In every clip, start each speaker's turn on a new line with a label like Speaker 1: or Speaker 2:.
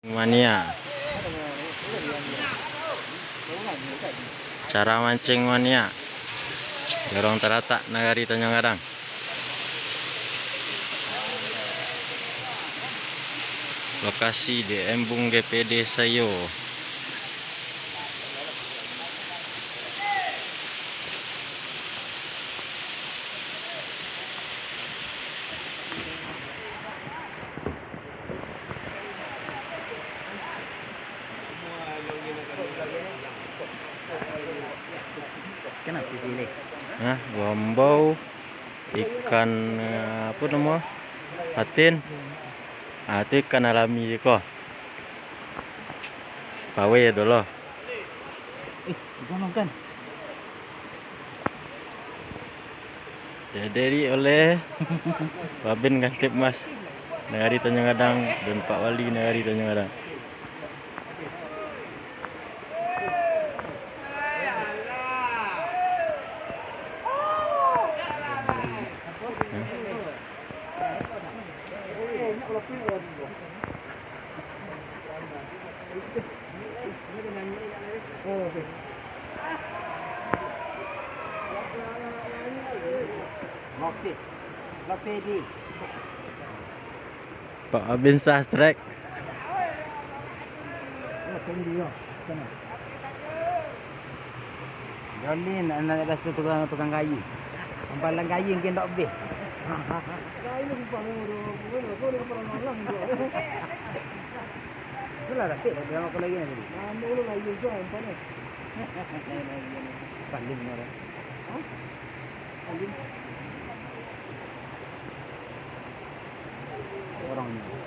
Speaker 1: Mania. Cara mancing mania. Dorong teratak Nagari Tanjung Gadang. Lokasi di Embung DPD Sayo.
Speaker 2: Kenapa sini?
Speaker 1: Nah, gombau, ikan apa nama? Patin. Itu ikan alami kok. Pawe ya dulu.
Speaker 2: Jangan kan?
Speaker 1: Jadi oleh Babin Kantip Mas Nagari Tanjung Gadang dan Pak Wali Nagari Tanjung Gadang. Pak Abin Sastrek.
Speaker 2: Jolin anak biasa tukang kayu. Palang kayu yang tak habis. Itulah dah tik dalam apa lagi ni. Mana lu lagi tu apa ni? Paling mana? Paling orangnya.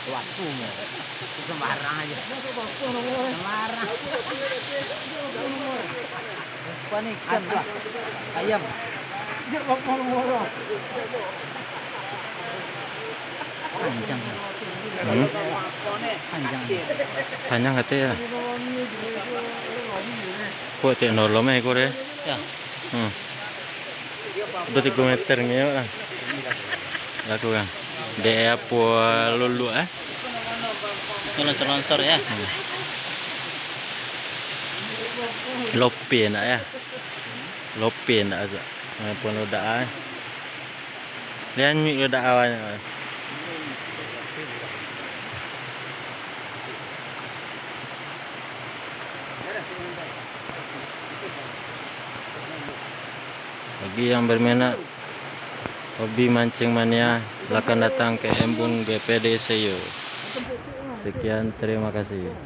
Speaker 2: Waktunya sembarang aja. Sembarang. Apa nih ikan? Ayam. Panjang. Panjang.
Speaker 1: Panjang katanya. Kok tak nolong kau deh?
Speaker 2: Ya.
Speaker 1: Udah 3 meter ni ya. Laku kan. Dia apa lulu
Speaker 2: Longsor ya.
Speaker 1: Lopi nak ya. Lopi nak aja. Pun udah Lian mi udah awalnya. Bagi yang berminat hobi mancing mania, silakan datang ke Embung DPD Sayo. Sekian, terima kasih.